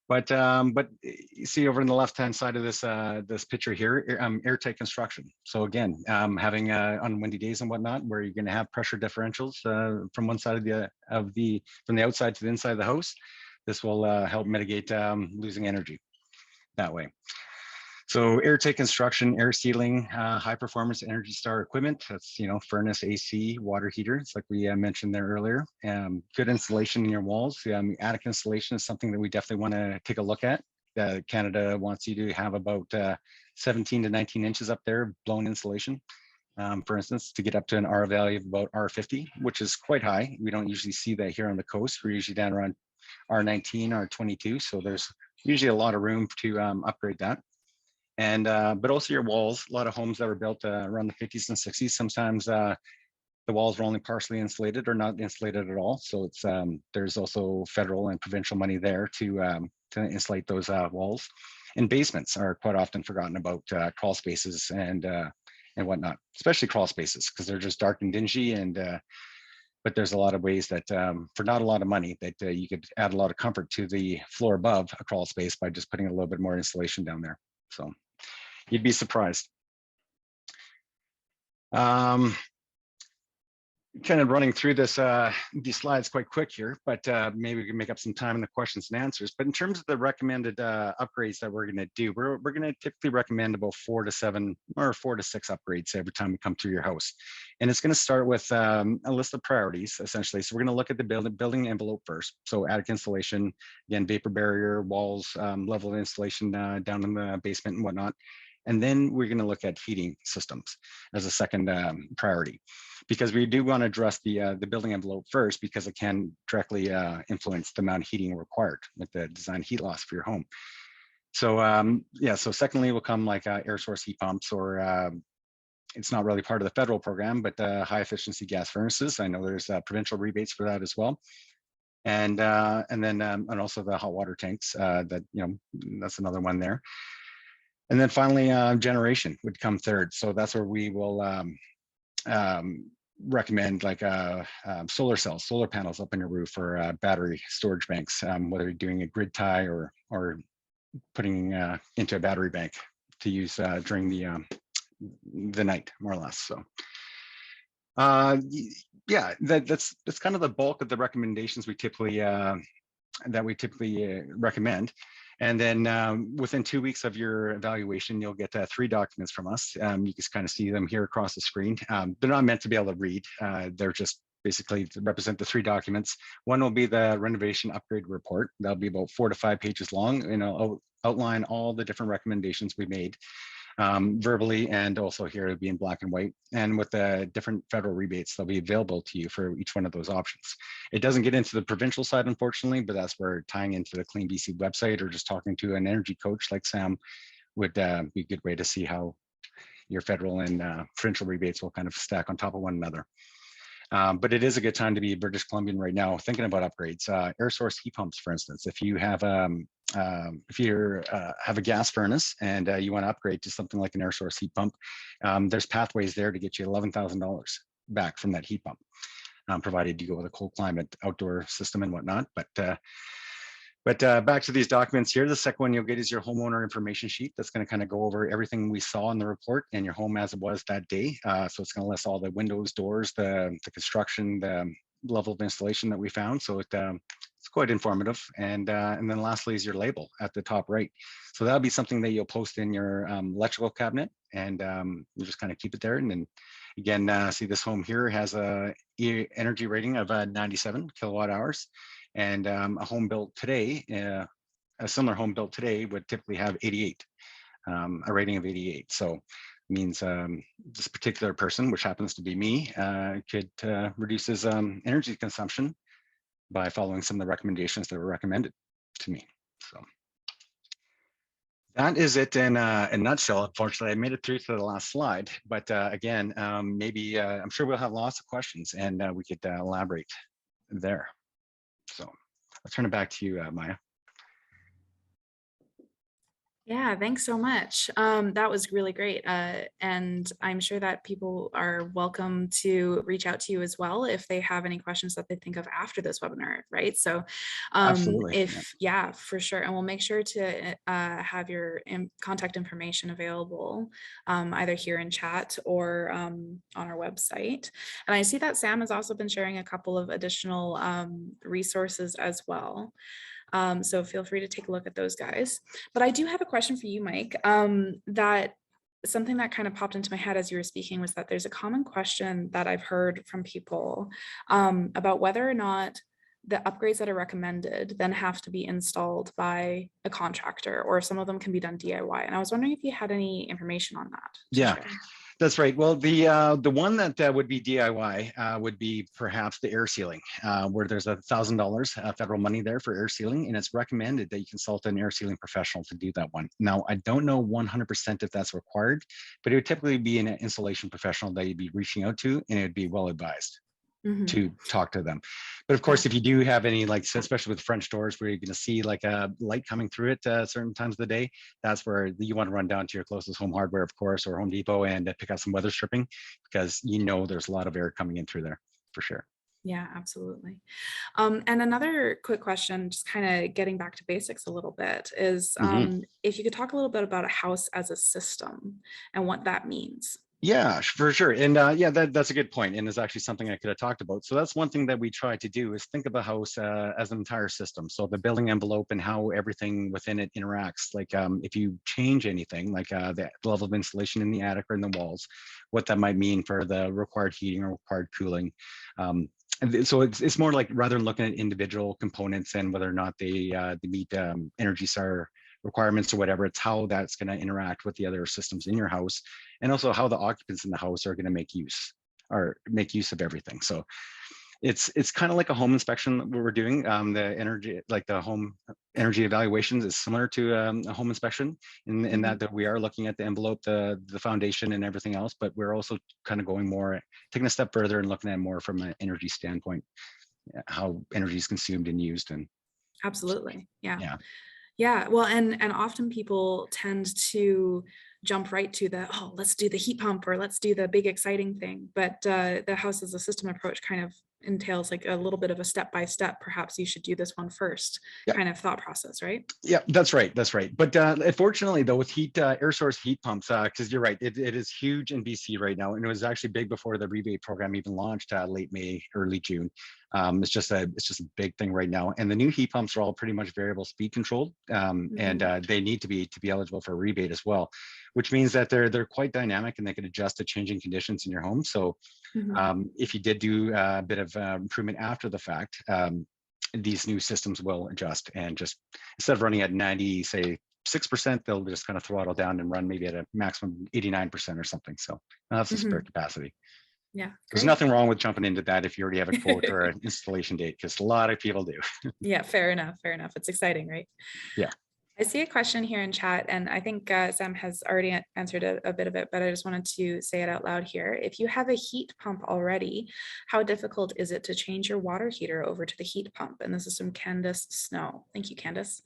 But you see over on the left-hand side of this picture here, airtight construction. So again, having on windy days and whatnot, where you're going to have pressure differentials from one side from the outside to the inside of the house, this will help mitigate losing energy that way. So airtight construction, air sealing, high performance Energy Star equipment. That's, furnace, AC, water heaters, like we mentioned there earlier. Good insulation in your walls. Attic insulation is something that we definitely want to take a look at. Canada wants you to have about 17 to 19 inches up there, blown insulation. For instance, to get up to an R value of about R50, which is quite high. We don't usually see that here on the coast. We're usually down around R19, R22. So there's usually a lot of room to upgrade that. And but also your walls. A lot of homes that were built around the 50s and 60s, sometimes the walls were only partially insulated or not insulated at all. So it's there's also federal and provincial money there to insulate those walls. And basements are quite often forgotten about, crawl spaces and whatnot, especially crawl spaces, because they're just dark and dingy. And but there's a lot of ways that for not a lot of money that you could add a lot of comfort to the floor above a crawl space by just putting a little bit more insulation down there. So you'd be surprised. Kind of running through this these slides quite quick here, but maybe we can make up some time in the questions and answers. But in terms of the recommended upgrades that we're going to do, we're going to typically recommend about 4 to 7 or 4 to 6 upgrades every time we come through your house. And it's going to start with a list of priorities, essentially. So we're going to look at the building envelope first. So attic insulation, again, vapor barrier, walls, level of insulation down in the basement and whatnot. And then we're going to look at heating systems as a second priority, because we do want to address the building envelope first, because it can directly influence the amount of heating required with the design heat loss for your home. So yeah, so secondly will come like air source heat pumps, or it's not really part of the federal program, but high efficiency gas furnaces. I know there's provincial rebates for that as well. And then and also the hot water tanks that, that's another one there. And then finally, generation would come third. So that's where we will recommend like solar cells, solar panels up on your roof, or battery storage banks, whether you're doing a grid tie or putting into a battery bank to use during the night, more or less. So yeah, that's kind of the bulk of the recommendations we typically recommend. And then within 2 weeks of your evaluation, you'll get 3 documents from us. You can kind of see them here across the screen. They're not meant to be able to read. They're just basically to represent the 3 documents. One will be the renovation upgrade report. That'll be about 4 to 5 pages long, and it'll outline all the different recommendations we made. verbally, and also here it'll be in black and white, and with the different federal rebates that'll be available to you for each one of those options. It doesn't get into the provincial side, unfortunately, but that's where tying into the Clean BC website or just talking to an energy coach like Sam would be a good way to see how your federal and provincial rebates will kind of stack on top of one another. But it is a good time to be British Columbian right now, thinking about upgrades. Air source heat pumps, for instance, if you have have a gas furnace and you want to upgrade to something like an air source heat pump, there's pathways there to get you $11,000 back from that heat pump, provided you go with a cold climate outdoor system and whatnot. But back to these documents here, the second one you'll get is your homeowner information sheet. That's going to kind of go over everything we saw in the report and your home as it was that day. So it's going to list all the windows, doors, the construction, the level of installation that we found. So it's quite informative. And then lastly is your label at the top right. So that'll be something that you'll post in your electrical cabinet, and you just kind of keep it there. And then again, see this home here has a energy rating of 97 kilowatt hours. And a home built today, a similar home built today would typically have 88, a rating of 88. So it means this particular person, which happens to be me, could reduce his energy consumption by following some of the recommendations that were recommended to me. So that is it in a nutshell. Unfortunately, I made it through to the last slide, but again, maybe I'm sure we'll have lots of questions and we could elaborate there. So I'll turn it back to you, Maya. Yeah, thanks so much. That was really great. And I'm sure that people are welcome to reach out to you as well if they have any questions that they think of after this webinar, right? So Absolutely. yeah, for sure. And we'll make sure to have your contact information available either here in chat or on our website. And I see that Sam has also been sharing a couple of additional resources as well. So feel free to take a look at those guys. But I do have a question for you, Mike, that something that kind of popped into my head as you were speaking was that there's a common question that I've heard from people about whether or not the upgrades that are recommended then have to be installed by a contractor, or if some of them can be done DIY. And I was wondering if you had any information on that. Yeah. Share. That's right. Well, the one that would be DIY would be perhaps the air sealing, where there's $1,000 federal money there for air sealing, and it's recommended that you consult an air sealing professional to do that one. Now, I don't know 100% if that's required, but it would typically be an installation professional that you'd be reaching out to, and it would be well advised to talk to them. But of course, if you do have any, like, especially with French doors where you're going to see like a light coming through it certain times of the day, that's where you want to run down to your closest Home Hardware, of course, or Home Depot, and pick out some weather stripping, because you know there's a lot of air coming in through there for sure. Yeah, absolutely. And another quick question, just kind of getting back to basics a little bit, is if you could talk a little bit about a house as a system and what that means. Yeah, for sure. And yeah, that's a good point. And it's actually something I could have talked about. So that's one thing that we try to do, is think of a house as an entire system. So the building envelope and how everything within it interacts. Like if you change anything, like the level of insulation in the attic or in the walls, what that might mean for the required heating or required cooling. And so it's more like, rather than looking at individual components and whether or not they meet Energy Star requirements or whatever, it's how that's going to interact with the other systems in your house, and also how the occupants in the house are going to make use of everything. So it's kind of like a home inspection that we're doing. The energy, like the home energy evaluations, is similar to a home inspection in that we are looking at the envelope, the foundation and everything else, but we're also kind of going more, taking a step further and looking at more from an energy standpoint, how energy is consumed and used. And absolutely. Yeah, well, and often people tend to jump right to the, oh, let's do the heat pump, or let's do the big exciting thing. But the house as a system approach kind of entails like a little bit of a step-by-step, perhaps you should do this one first kind of thought process, right? Yeah, that's right. But unfortunately, though, with air source heat pumps, because you're right, it is huge in BC right now, and it was actually big before the rebate program even launched late May, early June. It's just a big thing right now, and the new heat pumps are all pretty much variable speed controlled, and they need to be eligible for a rebate as well, which means that they're quite dynamic and they can adjust to changing conditions in your home. So if you did do a bit of improvement after the fact, these new systems will adjust, and just instead of running at 90, say 6%, they'll just kind of throttle down and run maybe at a maximum 89% or something. So that's the spare capacity. Yeah. There's Great. nothing wrong with jumping into that if you already have a quote or an installation date, because a lot of people do. Yeah, fair enough. Fair enough. It's exciting, right? Yeah. I see a question here in chat, and I think Sam has already answered a bit of it, but I just wanted to say it out loud here. If you have a heat pump already, how difficult is it to change your water heater over to the heat pump? And this is from Candace Snow. Thank you, Candace.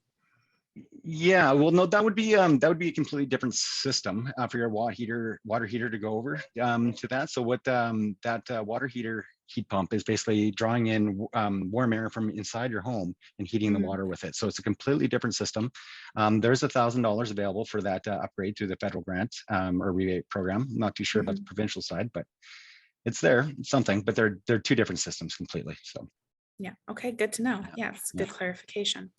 Yeah, well, no, that would be a completely different system for your water heater to go over to that. So what that water heater heat pump is basically drawing in warm air from inside your home and heating the water with it. So it's a completely different system. There's $1,000 available for that upgrade through the federal grant or rebate program. I'm not too sure about the provincial side, but it's there, it's something. But they're two different systems completely. So yeah, okay, good to know. Yeah, it's good clarification.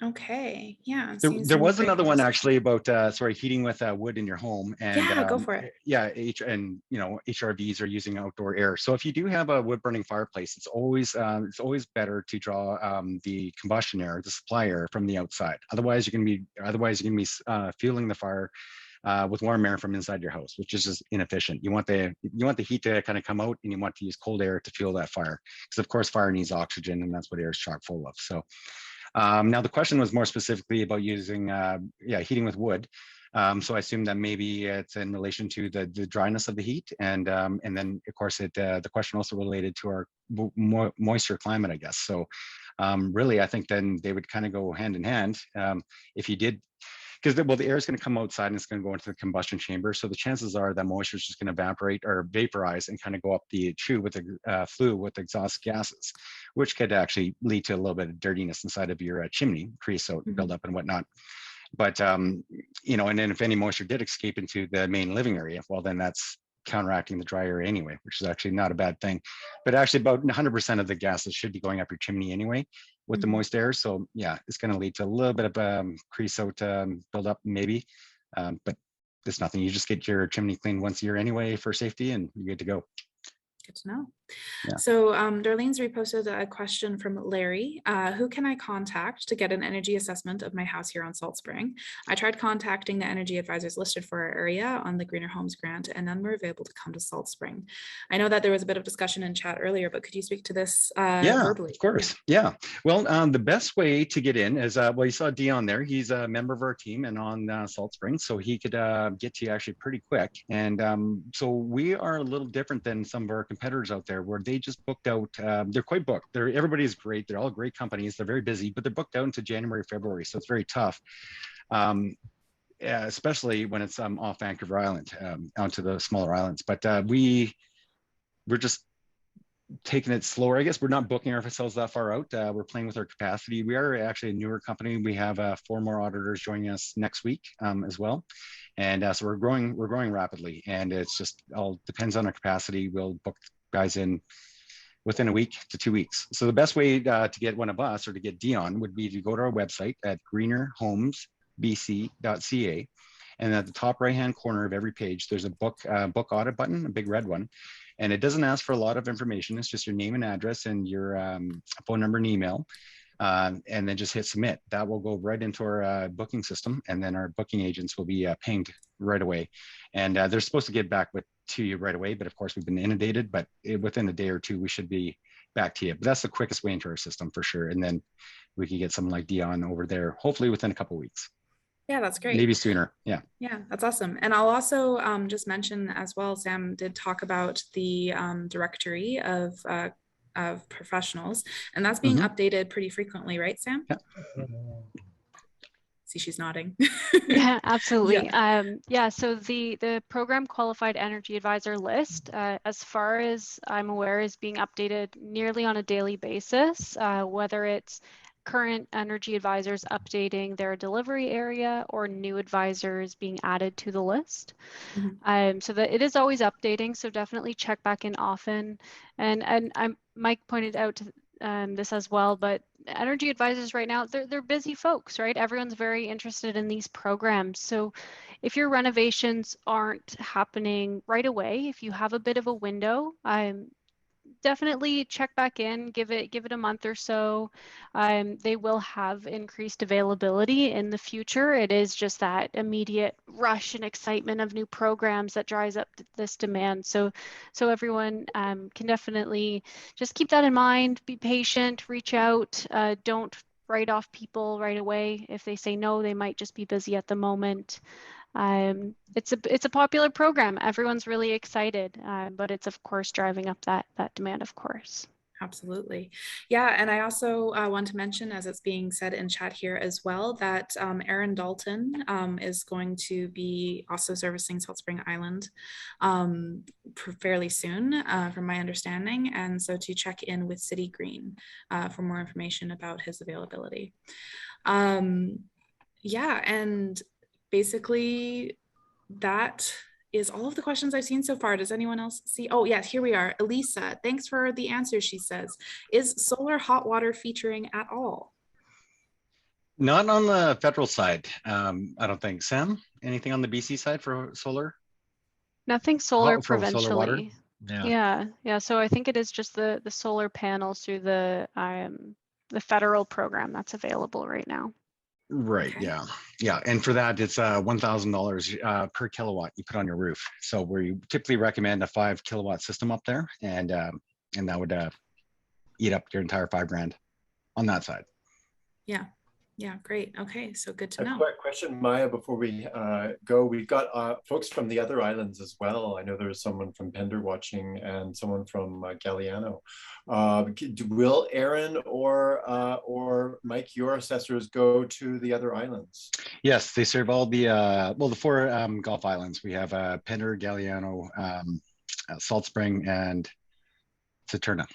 Okay, yeah. There was another one actually about heating with wood in your home, and yeah, go for it. Yeah, HRVs are using outdoor air. So if you do have a wood burning fireplace, it's always better to draw the combustion air, the supply air from the outside. Otherwise, you're going to be fueling the fire with warm air from inside your house, which is just inefficient. You want the heat to kind of come out, and you want to use cold air to fuel that fire, because of course fire needs oxygen, and that's what air is chock full of. So now the question was more specifically about using heating with wood. So I assume that maybe it's in relation to the dryness of the heat, and then of course the question also related to our moisture climate, I guess. So really, I think then they would kind of go hand in hand. If you did, because the air is going to come outside and it's going to go into the combustion chamber. So the chances are that moisture is just going to evaporate or vaporize and kind of go up the tube with the flue with exhaust gases, which could actually lead to a little bit of dirtiness inside of your chimney, creosote buildup and whatnot. But, and then if any moisture did escape into the main living area, well, then that's counteracting the dry air anyway, which is actually not a bad thing. But actually about 100% of the gases should be going up your chimney anyway with the moist air. So yeah, it's going to lead to a little bit of creosote buildup maybe, but it's nothing. You just get your chimney cleaned once a year anyway for safety, and you're good to go. Good to know. Yeah. So Darlene's reposted a question from Larry. Who can I contact to get an energy assessment of my house here on Salt Spring? I tried contacting the energy advisors listed for our area on the Greener Homes grant, and none were available to come to Salt Spring. I know that there was a bit of discussion in chat earlier, but could you speak to this verbally? Of course. Yeah. Well, the best way to get in is, well, you saw Dion there. He's a member of our team and on Salt Spring, so he could get to you actually pretty quick. And so we are a little different than some of our competitors out there, where they just booked out. They're quite booked. Everybody's great. They're all great companies. They're very busy, but they're booked out into January, February. So it's very tough, especially when it's off Vancouver Island, onto the smaller islands. But we're just taking it slower. I guess we're not booking ourselves that far out. We're playing with our capacity. We are actually a newer company. We have 4 more auditors joining us next week as well. And so we're growing rapidly, and it's just all depends on our capacity. We'll book guys in within a week to 2 weeks. So the best way to get one of us or to get Dion would be to go to our website at greenerhomesbc.ca. And at the top right-hand corner of every page, there's a book audit button, a big red one. And it doesn't ask for a lot of information. It's just your name and address and your phone number and email. And then just hit submit. That will go right into our booking system, and then our booking agents will be pinged right away. And they're supposed to get back to you right away, but of course we've been inundated, but within a day or two, we should be back to you. But that's the quickest way into our system for sure. And then we can get someone like Dion over there, hopefully within a couple of weeks. Yeah, that's great. Maybe sooner. Yeah. Yeah, that's awesome. And I'll also just mention as well, Sam did talk about the directory of professionals, and that's being updated pretty frequently, right, Sam? Yeah. See, she's nodding. Yeah, absolutely. Yeah. So the program qualified energy advisor list, as far as I'm aware, is being updated nearly on a daily basis, whether it's current energy advisors updating their delivery area or new advisors being added to the list. So that it is always updating, so definitely check back in often. And Mike pointed out this as well, but energy advisors right now, they're busy folks, right? Everyone's very interested in these programs. So if your renovations aren't happening right away, if you have a bit of a window, definitely check back in, give it a month or so. They will have increased availability in the future. It is just that immediate rush and excitement of new programs that drives up this demand. So everyone can definitely just keep that in mind, be patient, reach out, don't write off people right away. If they say no, they might just be busy at the moment. It's a popular program. Everyone's really excited, but it's of course driving up that demand, of course. Absolutely. Yeah. And I also want to mention, as it's being said in chat here as well, that Erin Dalton is going to be also servicing Salt Spring Island fairly soon, from my understanding. And so to check in with City Green for more information about his availability. Yeah. And basically that is all of the questions I've seen so far. Does anyone else see? Oh, yes, here we are. Elisa, thanks for the answer, she says. Is solar hot water featuring at all? Not on the federal side. I don't think. Sam, anything on the BC side for solar? Nothing solar For solar water? provincially. Yeah. Yeah. So I think it is just the solar panels through the federal program that's available right now. Right. Okay. Yeah. And for that, it's $1,000 per kilowatt you put on your roof. So we typically recommend a 5 kilowatt system up there, and that would eat up your entire $5,000 on that side. Yeah, great. Okay, so good to A know. quick question, Maya, before we go. We've got folks from the other islands as well. I know there's someone from Pender watching and someone from Galliano. Will Aaron or Mike, your assessors, go to the other islands? Yes, they serve all the 4 Gulf Islands. We have Pender, Galliano, Salt Spring, and Saturna.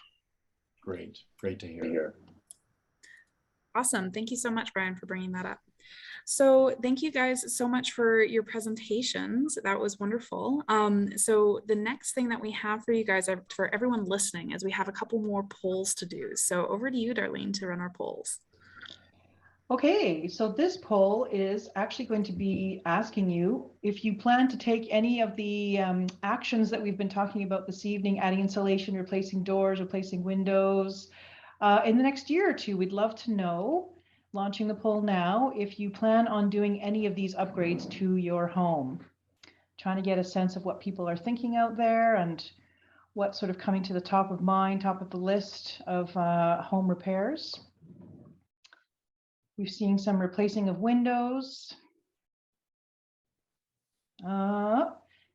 Great to hear. Awesome. Thank you so much, Brian, for bringing that up. So thank you guys so much for your presentations. That was wonderful. So the next thing that we have for you guys, for everyone listening, is we have a couple more polls to do. So over to you, Darlene, to run our polls. Okay, so this poll is actually going to be asking you if you plan to take any of the actions that we've been talking about this evening, adding insulation, replacing doors, replacing windows, in the next year or two. We'd love to know, launching the poll now, if you plan on doing any of these upgrades to your home. Trying to get a sense of what people are thinking out there and what's sort of coming to the top of mind, top of the list of home repairs. We've seen some replacing of windows.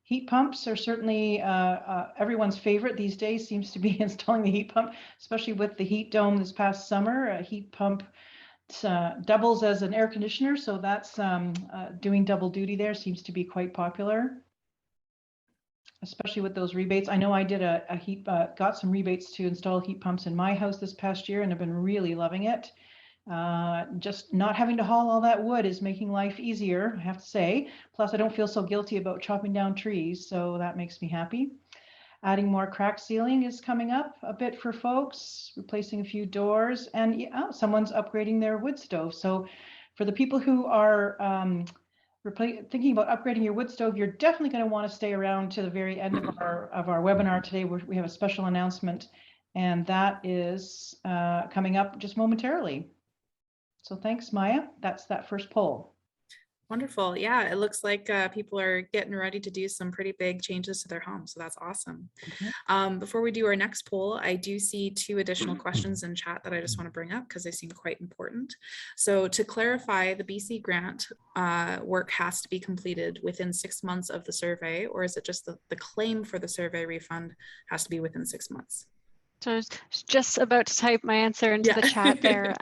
Heat pumps are certainly everyone's favorite these days, seems to be installing the heat pump, especially with the heat dome this past summer. A heat pump doubles as an air conditioner, so that's doing double duty there, seems to be quite popular, especially with those rebates. I know I did got some rebates to install heat pumps in my house this past year and have been really loving it. Just not having to haul all that wood is making life easier, I have to say. Plus, I don't feel so guilty about chopping down trees, so that makes me happy. Adding more crack sealing is coming up a bit for folks, replacing a few doors, and someone's upgrading their wood stove. So for the people who are thinking about upgrading your wood stove, you're definitely going to want to stay around to the very end of our webinar today, where we have a special announcement, and that is coming up just momentarily. So thanks, Maya. That's that first poll. Wonderful. Yeah, it looks like people are getting ready to do some pretty big changes to their home. So that's awesome. Before we do our next poll, I do see 2 additional questions in chat that I just want to bring up because they seem quite important. So to clarify, the BC grant work has to be completed within 6 months of the survey, or is it just the claim for the survey refund has to be within 6 months? So I was just about to type my answer into the chat there.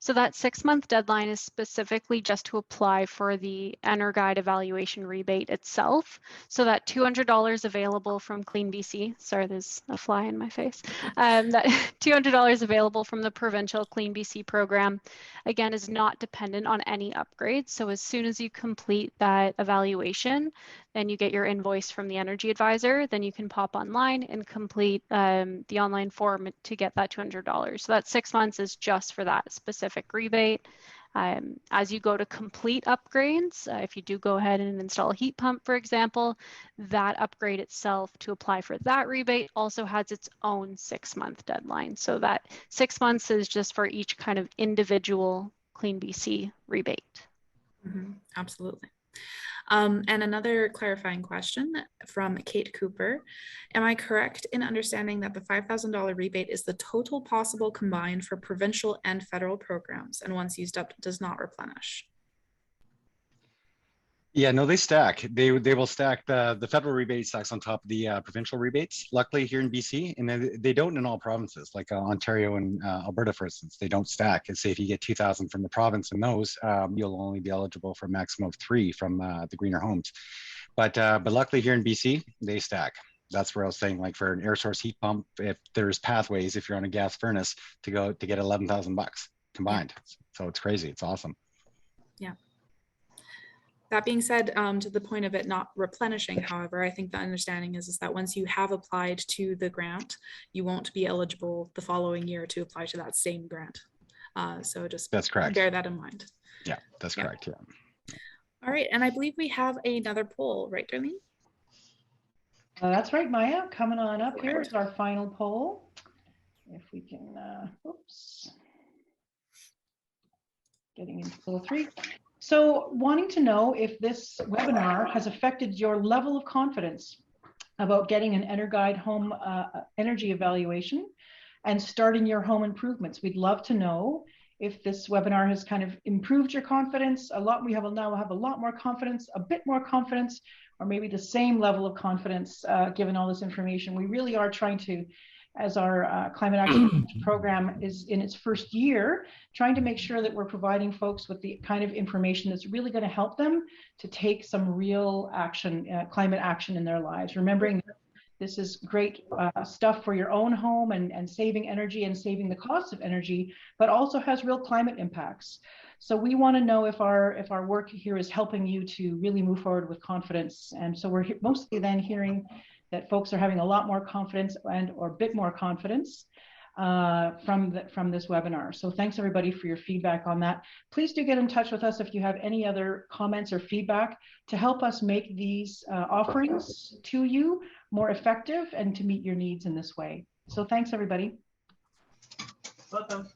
So that 6-month deadline is specifically just to apply for the EnerGuide evaluation rebate itself. So that $200 available from Clean BC, sorry, there's a fly in my face. That $200 available from the provincial Clean BC program, again, is not dependent on any upgrades. So as soon as you complete that evaluation, then you get your invoice from the energy advisor, then you can pop online and complete the online form to get that $200. So that 6 months is just for that specific rebate. As you go to complete upgrades, if you do go ahead and install a heat pump, for example, that upgrade itself to apply for that rebate also has its own 6-month deadline. So that 6 months is just for each kind of individual Clean BC rebate. Absolutely. And another clarifying question from Kate Cooper. Am I correct in understanding that the $5,000 rebate is the total possible combined for provincial and federal programs, and once used up does not replenish? Yeah, no, they stack. They will stack the federal rebate stacks on top of the provincial rebates. Luckily here in BC, and they don't in all provinces, like Ontario and Alberta, for instance, they don't stack. And say if you get 2,000 from the province in those, you'll only be eligible for a maximum of 3 from the greener homes. But luckily here in BC, they stack. That's where I was saying, like for an air source heat pump, if there's pathways, if you're on a gas furnace, to get $11,000 combined. So it's crazy. It's awesome. Yeah. That being said, to the point of it not replenishing, however, I think the understanding is that once you have applied to the grant, you won't be eligible the following year to apply to that same grant. So just that's correct. Bear that in mind. Yeah, that's correct. Yeah. All right, and I believe we have another poll, right, Darlene? That's right, Maya. Coming on up here is our final poll. If we can, oops. Getting into poll 3. So wanting to know if this webinar has affected your level of confidence about getting an EnerGuide home energy evaluation and starting your home improvements. We'd love to know if this webinar has kind of improved your confidence a lot. We now have a lot more confidence, a bit more confidence, or maybe the same level of confidence given all this information. We really are trying to, as our climate action program is in its first year, trying to make sure that we're providing folks with the kind of information that's really going to help them to take some real action, climate action in their lives. Remembering that this is great stuff for your own home and saving energy and saving the cost of energy, but also has real climate impacts. So we want to know if our work here is helping you to really move forward with confidence. And so we're mostly then hearing that folks are having a lot more confidence or a bit more confidence from this webinar. So thanks everybody for your feedback on that. Please do get in touch with us if you have any other comments or feedback to help us make these offerings to you more effective and to meet your needs in this way. So thanks everybody. Welcome.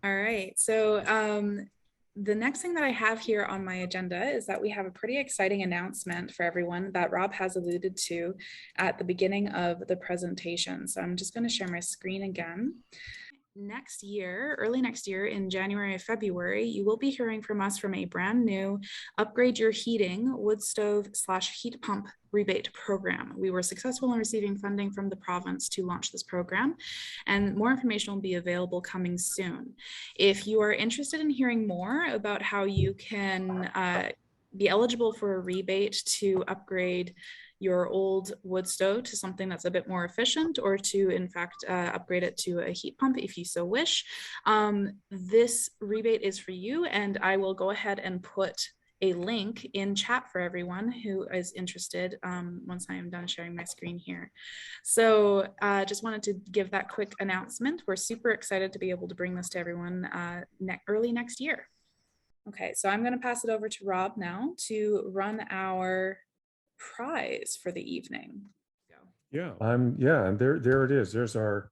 All right, so the next thing that I have here on my agenda is that we have a pretty exciting announcement for everyone that Rob has alluded to at the beginning of the presentation. So I'm just going to share my screen again. Next year, early next year in January or February, you will be hearing from us from a brand new Upgrade Your Heating wood stove / heat pump rebate program. We were successful in receiving funding from the province to launch this program, and more information will be available coming soon. If you are interested in hearing more about how you can be eligible for a rebate to upgrade your old wood stove to something that's a bit more efficient, or to in fact upgrade it to a heat pump if you so wish, this rebate is for you, and I will go ahead and put a link in chat for everyone who is interested once I am done sharing my screen here. So just wanted to give that quick announcement. We're super excited to be able to bring this to everyone early next year. Okay, so I'm going to pass it over to Rob now to run our prize for the evening. Yeah, and there it is. There's our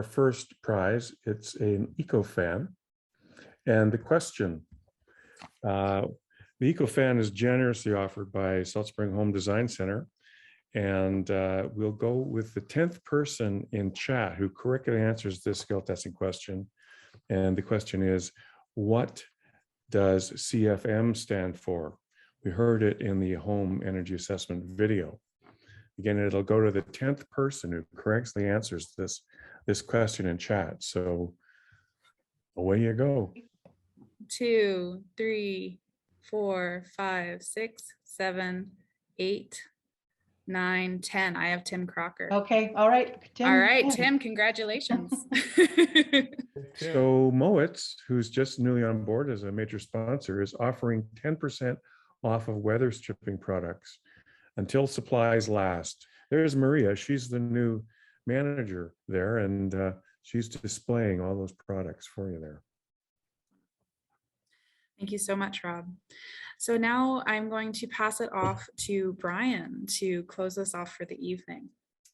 first prize. It's an EcoFan, and the question: the EcoFan is generously offered by Salt Spring Home Design Center, and we'll go with the 10th person in chat who correctly answers this skill testing question. And the question is, what does CFM stand for? We heard it in the home energy assessment video. Again, it'll go to the 10th person who correctly answers this question in chat. So away you go. 2, 3, 4, 5, 6, 7, 8, 9, 10. I have Tim Crocker. Okay, all right. Tim, all right, Tim, congratulations. So Mowatz, who's just newly on board as a major sponsor, is offering 10% off of weather stripping products until supplies last. There's Maria. She's the new manager there, and she's displaying all those products for you there. Thank you so much, Rob. So now I'm going to pass it off to Brian to close us off for the evening.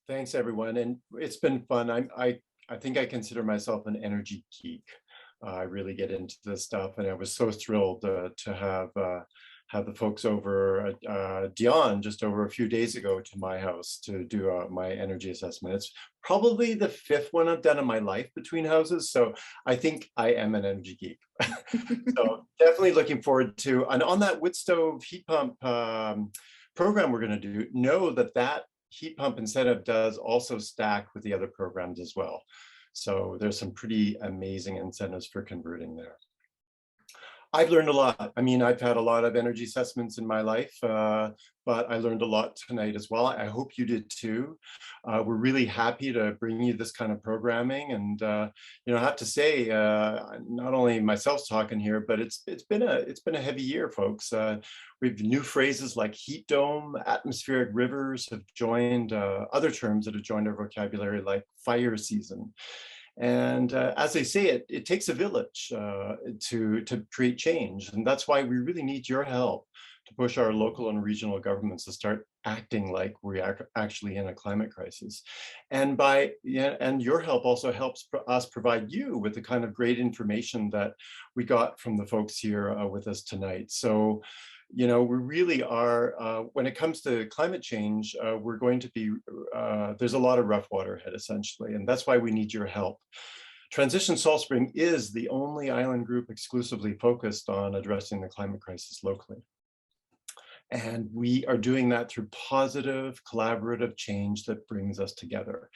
Thanks, everyone. And it's been fun. I think I consider myself an energy geek. I really get into this stuff, and I was so thrilled to have the folks over, Dion, just over a few days ago to my house to do my energy assessment. It's probably the 5th one I've done in my life between houses, so I think I am an energy geek. So definitely looking forward to, and on that wood stove heat pump program we're going to do, know that that heat pump incentive does also stack with the other programs as well. So there's some pretty amazing incentives for converting there. I've learned a lot. I mean, I've had a lot of energy assessments in my life, but I learned a lot tonight as well. I hope you did too. We're really happy to bring you this kind of programming, and you know, I have to say, not only myself talking here, but it's been a heavy year, folks. We've new phrases like heat dome, atmospheric rivers have joined, other terms that have joined our vocabulary, like fire season. And as they say, it takes a village to create change. And that's why we really need your help to push our local and regional governments to start acting like we are actually in a climate crisis. And and your help also helps us provide you with the kind of great information that we got from the folks here with us tonight. So, you know, we really are, when it comes to climate change, we're going to be, there's a lot of rough water ahead, essentially, and that's why we need your help. Transition Salt Spring is the only island group exclusively focused on addressing the climate crisis locally. And we are doing that through positive, collaborative change that brings us together.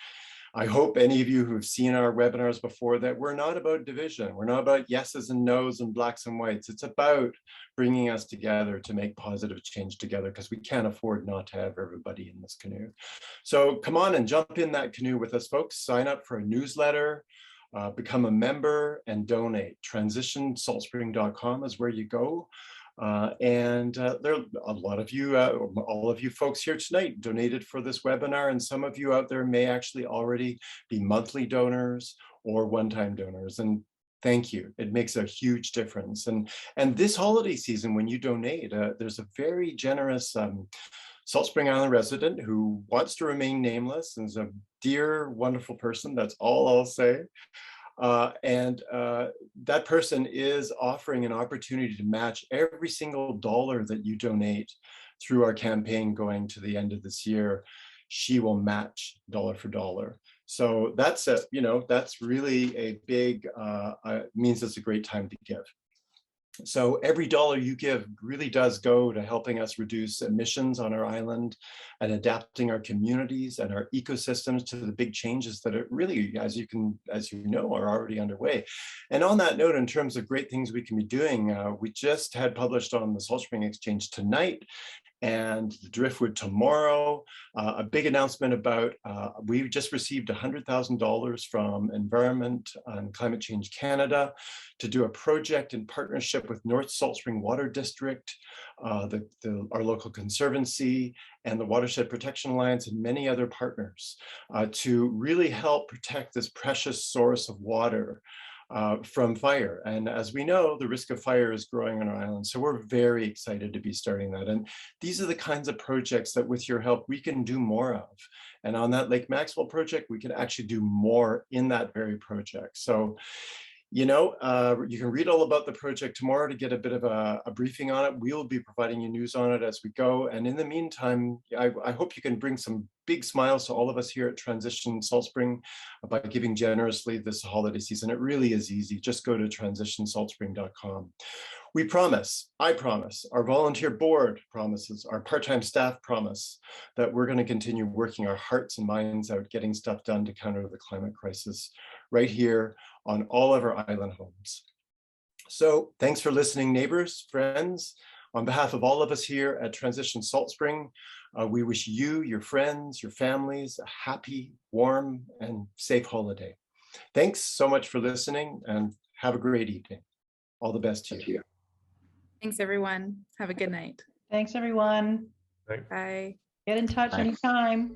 I hope any of you who've seen our webinars before that we're not about division. We're not about yeses and nos and blacks and whites. It's about bringing us together to make positive change together, because we can't afford not to have everybody in this canoe. So come on and jump in that canoe with us, folks. Sign up for a newsletter, become a member, and donate. TransitionSaltspring.com is where you go. There are a lot of you, all of you folks here tonight donated for this webinar, and some of you out there may actually already be monthly donors or one-time donors, and thank you. It makes a huge difference. And this holiday season, when you donate, there's a very generous Salt Spring Island resident who wants to remain nameless and is a dear, wonderful person. That's all I'll say. That person is offering an opportunity to match every single dollar that you donate through our campaign going to the end of this year. She will match dollar for dollar. So that's that's really a big, means it's a great time to give. So every dollar you give really does go to helping us reduce emissions on our island and adapting our communities and our ecosystems to the big changes that are really, as you know, are already underway. And on that note, in terms of great things we can be doing, we just had published on the Salt Spring Exchange tonight and the Driftwood tomorrow, a big announcement about, we just received $100,000 from Environment and Climate Change Canada to do a project in partnership with North Salt Spring Water District, our local conservancy, and the Watershed Protection Alliance, and many other partners to really help protect this precious source of water from fire. And as we know, the risk of fire is growing on our island. So we're very excited to be starting that. And these are the kinds of projects that with your help, we can do more of. And on that Lake Maxwell project, we can actually do more in that very project. So, you know, you can read all about the project tomorrow to get a bit of a briefing on it. We'll be providing you news on it as we go. And in the meantime, I hope you can bring some big smiles to all of us here at Transition Salt Spring by giving generously this holiday season. It really is easy. Just go to transitionsaltspring.com. We promise, I promise, our volunteer board promises, our part-time staff promise that we're going to continue working our hearts and minds out, getting stuff done to counter the climate crisis right here on all of our island homes. So thanks for listening, neighbors, friends. On behalf of all of us here at Transition Salt Spring, we wish you, your friends, your families a happy, warm, and safe holiday. Thanks so much for listening, and have a great evening. All the best to you. Thanks, everyone. Have a good night. Thanks, everyone. Bye. Get in touch anytime.